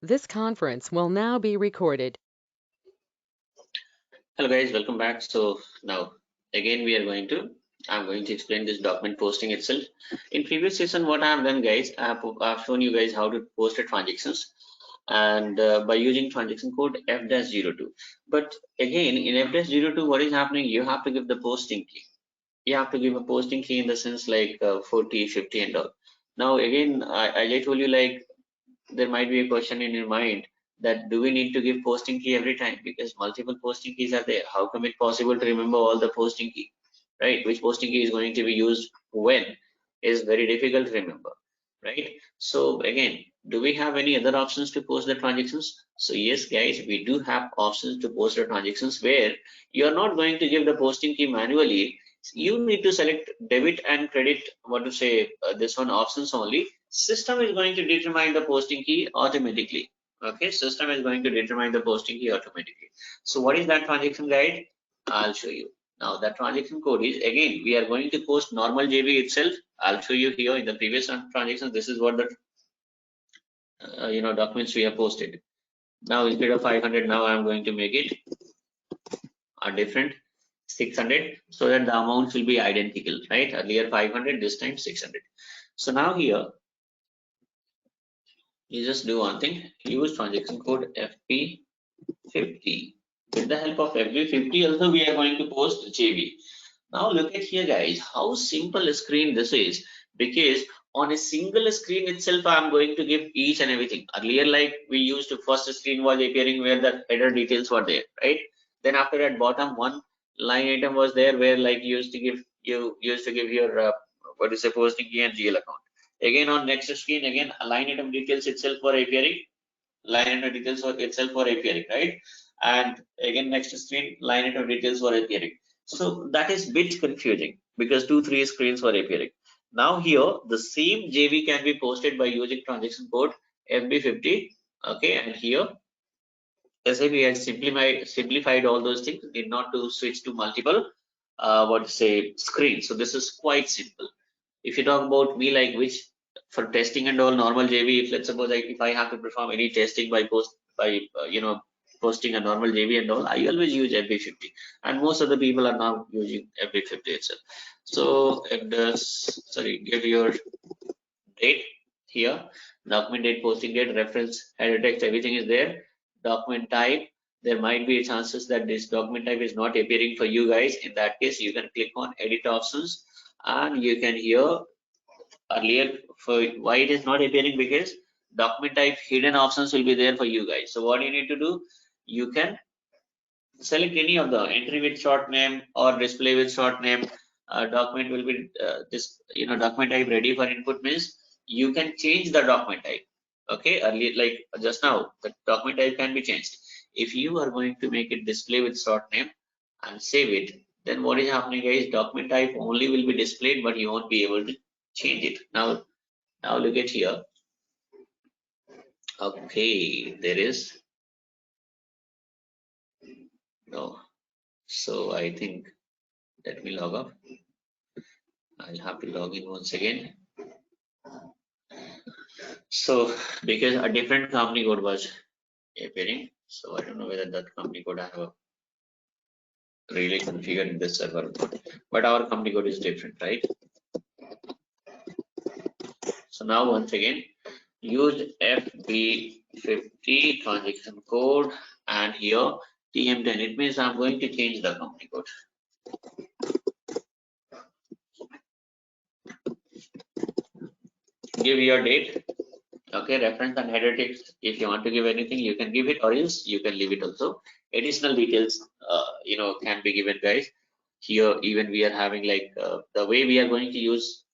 This conference will now be recorded. Hello guys, welcome back. So now again I'm going to explain this document posting itself. In previous session, what I have done guys, I've shown you guys how to post a transactions and by using transaction code F-02. But again in F-02, what is happening? You have to give the posting key. You have to give a posting key in the sense like 40, 50 and all. Now again, I told you like there might be a question in your mind that do we need to give posting key every time, because multiple posting keys are there. How come it possible to remember all the posting key, right? Which posting key is going to be used when is very difficult to remember, right? So again, do we have any other options to post the transactions? So yes guys, we do have options to post the transactions where you're not going to give the posting key manually. You need to select debit and credit, what to say, this one options only. System is going to determine the posting key automatically. Okay, system is going to determine the posting key automatically. So what is that transaction guide? I'll show you. Now the transaction code is, again we are going to post normal JV itself. I'll show you here in the previous transaction. This is what the documents we have posted. Now instead of 500, now I'm going to make it a different 600 so that the amounts will be identical, right? Earlier 500, this time 600. So now here you just do one thing, use transaction code FP50. With the help of FP50 also we are going to post JV. Now look at here guys, how simple a screen this is, because on a single screen itself I'm going to give each and everything. Earlier like we used to, first screen was appearing where the header details were there, right? Then after that bottom one line item was there where like you used to give your what is supposed to key and GL account. Again on next screen, again line item details itself for appearing, line item details for itself for appearing, right? And again next screen, line item details for appearing. So that is bit confusing because 2-3 screens were appearing. Now here the same JV can be posted by using transaction code FB50. Okay, and here as if we had simplified all those things, need not to switch to multiple what to say screens. So this is quite simple. If you talk about me, like which for testing and all normal JV, if let's suppose if I have to perform any testing by posting a normal JV and all, I always use FB50, and most of the people are now using FB50 itself. So give your date here, document date, posting date, reference, header text, everything is there. Document type, there might be chances that this document type is not appearing for you guys. In that case, you can click on edit options and you can here earlier for why it is not appearing, because document type hidden options will be there for you guys. So what you need to do, you can select any of the entry with short name or display with short name. Document will be this document type ready for input means you can change the document type. Okay, earlier like just now the document type can be changed. If you are going to make it display with short name and save it, then what is happening guys, document type only will be displayed but you won't be able to change it. Now look at here. Okay, there is no, so I think let me log off. I'll have to log in once again. So because a different company code was appearing, so I don't know whether that company code I have really configured in this server, but our company code is different, right? So now once again, use FB50 transaction code and here TM10. It means I'm going to change the company code. Give your date. Okay, reference and header text. If you want to give anything, you can give it, or else you can leave it also. Additional details, can be given, guys. Here, even we are having like the way we are going to use,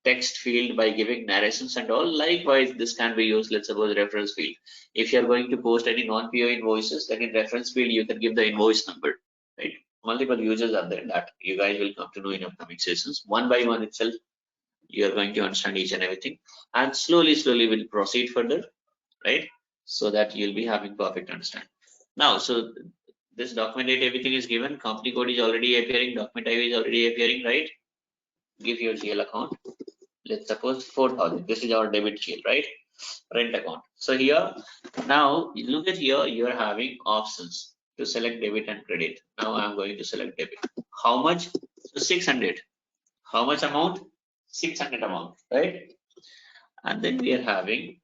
text field by giving narrations and all. Likewise, this can be used. Let's suppose reference field. If you are going to post any non-PO invoices, then in reference field you can give the invoice number, right? Multiple users are there that you guys will come to know in upcoming sessions. One by one itself, you are going to understand each and everything, and slowly we'll proceed further, right? So that you'll be having perfect understanding. Now, so this document date, everything is given, company code is already appearing, document type is already appearing, right? Give your GL account. Let's suppose 4,000. This is our debit GL, right? rent account. So here, now look at here, you're having options to select debit and credit. Now I'm going to select debit. How much? So 600. How much amount? 600 amount, right? And then we are having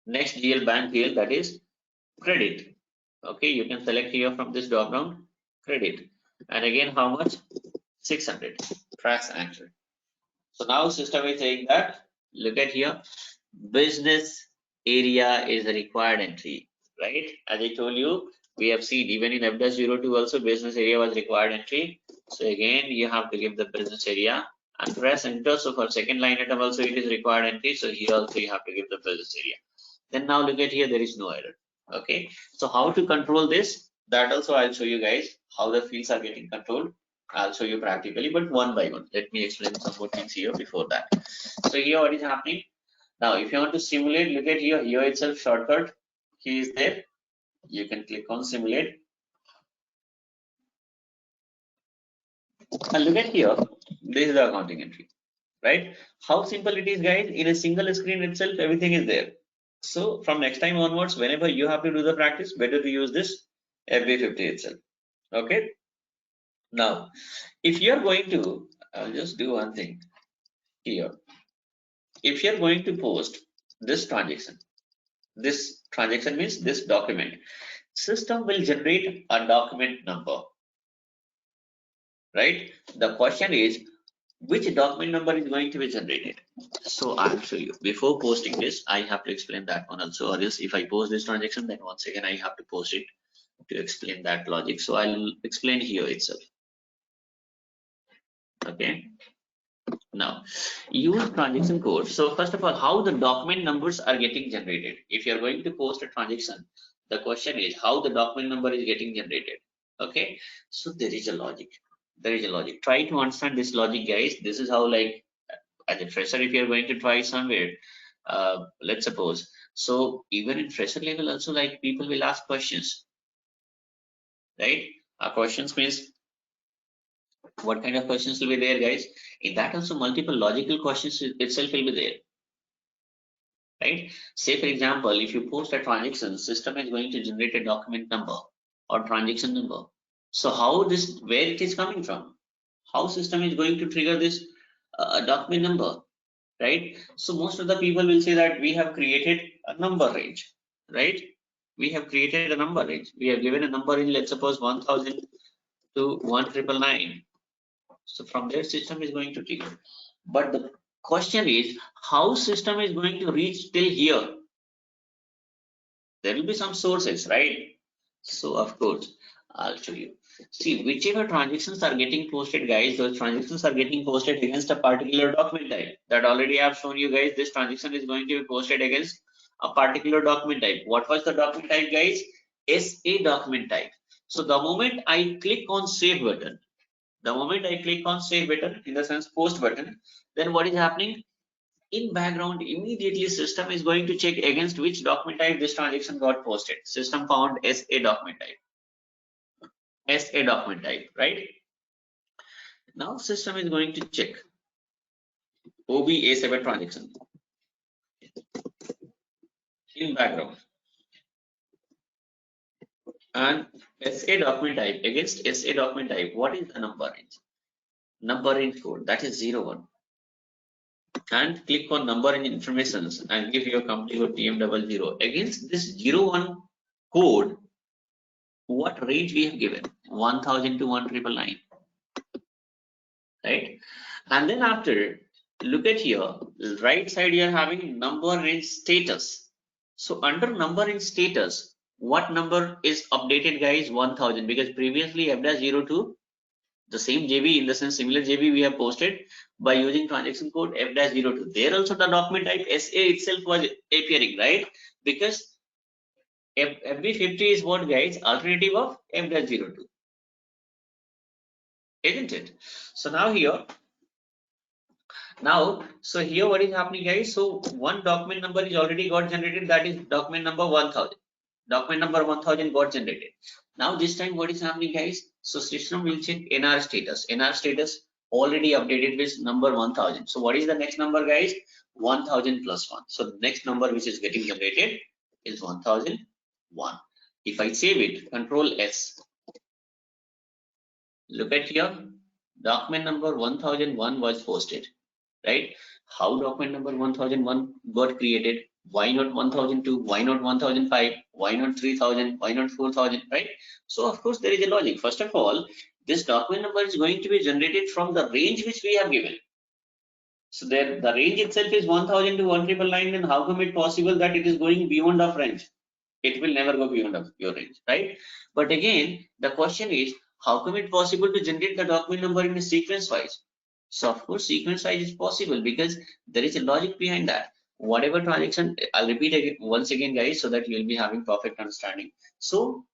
next GL bank here, that is credit. Okay, you can select here from this drop down credit. And again, how much? 600. Press enter. So now system is saying that, look at here, business area is a required entry, right? As I told you, we have seen even in F-02 also business area was required entry. So again, you have to give the business area and press enter. So for second line item also it is required entry. So here also you have to give the business area. Then now look at here, there is no error. Okay, so how to control this? That also I'll show you guys how the fields are getting controlled. I'll show you practically, but one by one. Let me explain some more things here before that. So here what is happening? Now if you want to simulate, look at here, here itself shortcut key is there. You can click on simulate. And look at here, this is the accounting entry, right? How simple it is, guys. In a single screen itself, everything is there. So from next time onwards, whenever you have to do the practice, better to use this FB50 itself. Okay. Now, if you're going to, I'll just do one thing here. If you're going to post this transaction means this document, system will generate a document number, right? The question is, which document number is going to be generated? So I'll show you. Before posting this, I have to explain that one also, or else if I post this transaction, then once again I have to post it to explain that logic. So I'll explain here itself. Okay. Now, use transaction code. So first of all, how the document numbers are getting generated. If you're going to post a transaction, the question is how the document number is getting generated. Okay. So there is a logic. There is a logic. Try to understand this logic, guys. This is how, like, as a fresher, if you're going to try somewhere, let's suppose. So even in fresher level also, like, people will ask questions, right? Questions means what kind of questions will be there, guys? In that also multiple logical questions itself will be there, right? Say for example, if you post a transaction, system is going to generate a document number or transaction number. So how this, where it is coming from? How system is going to trigger this document number, right? So most of the people will say that we have created a number range, right? We have created a number range. We have given a number range, let's suppose 1000 to 1999. So from there system is going to trigger. But the question is how system is going to reach till here. There will be some sources, right? So of course I'll show you. See, whichever transactions are getting posted, guys, those transactions are getting posted against a particular document type. That already I have shown you guys. This transaction is going to be posted against a particular document type. What was the document type, guys? SA document type. So the moment I click on save button, in the sense post button, then what is happening? In background, immediately system is going to check against which document type this transaction got posted. System found SA document type. SA document type, right? Now system is going to check OB A7 transaction in background, and SA document type against SA document type. What is the number range? Number range code, that is 01. And click on number range informations and give your company code TM00. Against this 01 code, what range we have given? 1000 to 1999, right? And then after, look at here, right side you are having number range status. So under number range status, what number is updated, guys? 1000, because previously F-02, the same JB, in the sense similar JB we have posted by using transaction code F-02. There also the document type SA itself was appearing, right? Because FB50 is what, guys? Alternative of F-02, isn't it? So now here, so here what is happening, guys? So one document number is already got generated, that is document number 1000. Document number 1000 got generated. Now this time what is happening, guys? So system will check NR status. NR status already updated with number 1000. So what is the next number, guys? 1000 plus 1. So the next number which is getting generated is 1001. If I save it, Control S, look at here, document number 1001 was posted, right? How document number 1001 got created? Why not 1002? Why not 1005? Why not 3000? Why not 4000? Right? So of course there is a logic. First of all, this document number is going to be generated from the range which we have given. So there, the range itself is 1000 to 1999. Then how come it possible that it is going beyond of range? It will never go beyond of your range, right? But again, the question is, how come it possible to generate the document number in a sequence wise? So of course, sequence wise is possible because there is a logic behind that. Whatever transaction, I'll repeat again once again, guys, so that you'll be having perfect understanding. So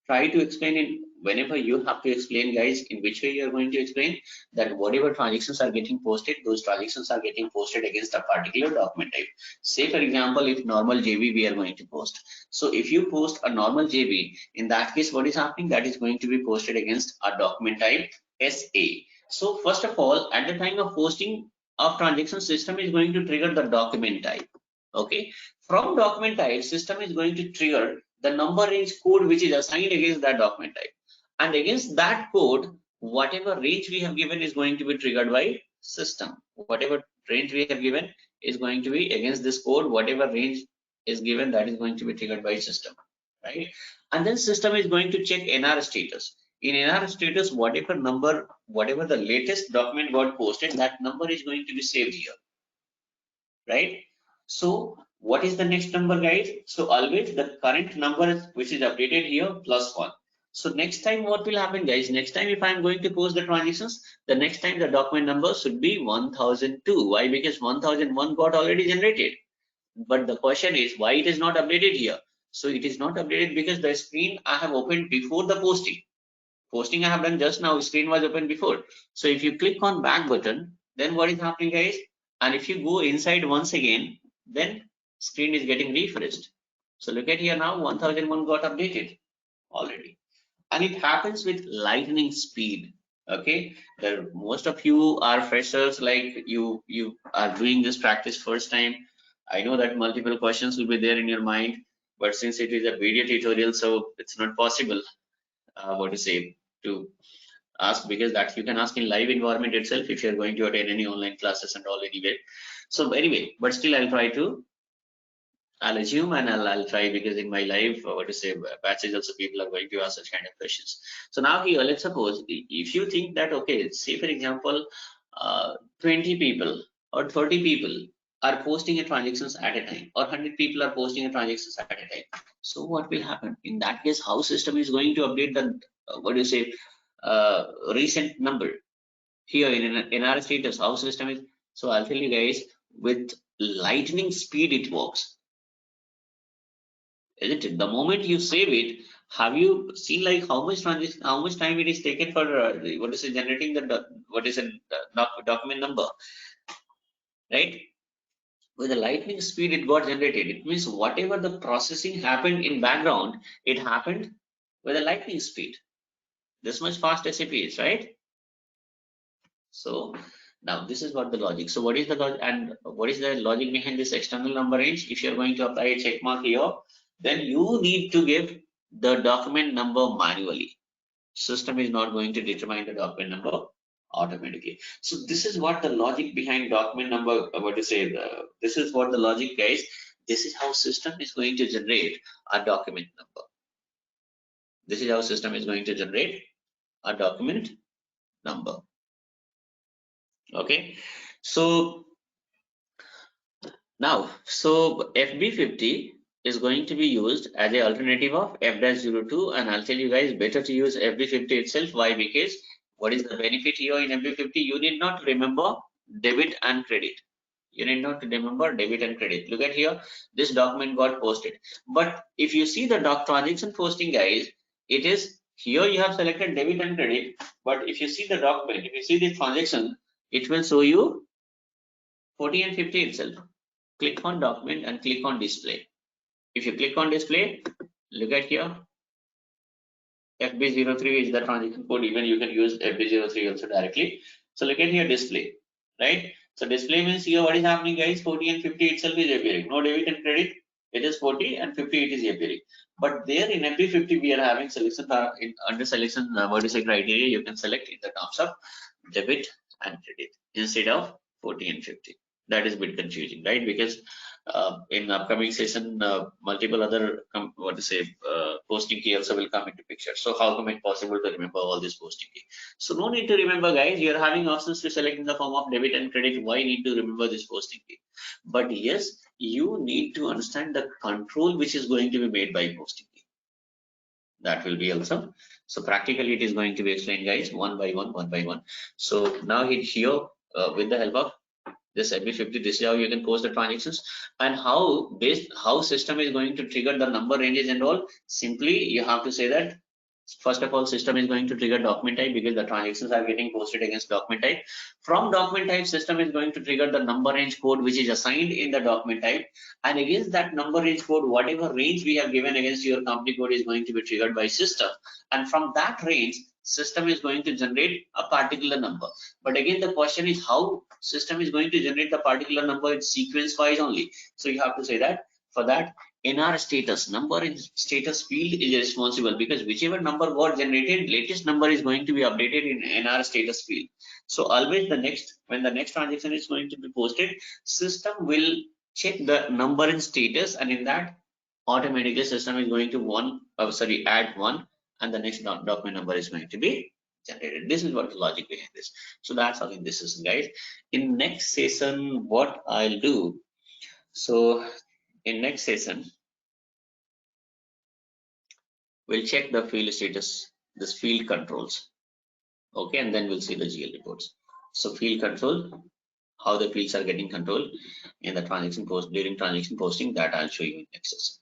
try to explain it whenever you have to explain, guys, in which way you are going to explain that whatever transactions are getting posted, those transactions are getting posted against a particular document type. Say for example, if normal JV we are going to post. So if you post a normal JV, in that case, what is happening? That is going to be posted against a document type SA. So first of all, at the time of posting of transaction, system is going to trigger the document type. Okay, from document type, system is going to trigger the number range code which is assigned against that document type, and against that code, whatever range we have given is going to be triggered by system. Whatever range we have given is going to be against this code. Whatever range is given, that is going to be triggered by system, right? And then system is going to check NR status. In NR status, whatever number, whatever the latest document got posted, that number is going to be saved here, right? So what is the next number, guys? So always the current number which is updated here plus 1. So next time what will happen, guys? Next time if I'm going to post the transactions, the next time the document number should be 1002. Why? Because 1001 got already generated. But the question is why it is not updated here? So it is not updated because the screen I have opened before the posting. Posting I have done just now, screen was open before. So if you click on back button, then what is happening, guys? And if you go inside once again, then screen is getting refreshed. So look at here now, 1001 got updated already. And it happens with lightning speed. Okay, most of you are freshers, like you are doing this practice first time. I know that multiple questions will be there in your mind, but since it is a video tutorial, so it's not possible what to say to ask, because that you can ask in live environment itself if you're going to attend any online classes and all anyway. So anyway, but still I'll assume and I'll try, because in my live what to say batches also people are going to ask such kind of questions. So now here, let's suppose if you think that, okay, say for example 20 people or 30 people are posting a transactions at a time, or 100 people are posting a transactions at a time. So what will happen in that case? How system is going to update the what do you say recent number here in our status? How system is? So I'll tell you guys, with lightning speed it works, isn't it? The moment you save it, have you seen like how much transaction, how much time it is taken for what is it, generating the what is it document number, right? With the lightning speed it got generated. It means whatever the processing happened in background, it happened with a lightning speed. This much fast SAP is, right? So now this is what the logic. So what is the logic, and what is the logic behind this external number range? If you're going to apply a check mark here, then you need to give the document number manually. System is not going to determine the document number automatically. So this is what the logic behind document number, what to say, this is what the logic, guys. This is how system is going to generate a document number. This is how system is going to generate a document number. Okay, so now, so FB50 is going to be used as an alternative of F-02, and I'll tell you guys better to use FB50 itself. Why? Because what is the benefit here in FB50? You need not remember debit and credit. You need not remember debit and credit. Look at here, this document got posted. But if you see the transaction posting, guys, it is here you have selected debit and credit. But if you see the document, if you see the transaction, it will show you 40 and 50 itself. Click on document and click on display. If you click on display, look at here, FB03 is the transaction code. Even you can use FB03 also directly. So look at here, display, right? So display means here what is happening, guys? 40 and 50 itself is appearing. No debit and credit. It is 40 and 50 it is appearing. But there in every 50 we are having selection under selection what is the criteria you can select in the terms of debit and credit instead of 40 and 50. That is a bit confusing, right? Because in upcoming session multiple other posting key also will come into picture. So how come it possible to remember all this posting key? So no need to remember, guys. You are having options to select in the form of debit and credit. Why need to remember this posting key? But yes, you need to understand the control which is going to be made by posting key. That will be also. So practically it is going to be explained, guys, one by one. So now here with the help of this every 50, this is how you can post the transactions, and how system is going to trigger the number ranges and all. Simply you have to say that first of all system is going to trigger document type because the transactions are getting posted against document type. From document type, system is going to trigger the number range code which is assigned in the document type, and against that number range code, whatever range we have given against your company code is going to be triggered by system, and from that range system is going to generate a particular number. But again the question is how system is going to generate the particular number in sequence wise only. So you have to say that for that NR status, number in status field is responsible, because whichever number got generated, latest number is going to be updated in NR status field. So always when the next transaction is going to be posted, system will check the number in status, and in that automatically system is going to add one, and the next document number is going to be generated. This is what the logic behind this. So that's how in this session, guys. In next session, what I'll do, so in next session we'll check the field status, this field controls, okay, and then we'll see the GL reports. So field control, how the fields are getting controlled in the transaction post during transaction posting, that I'll show you in next session.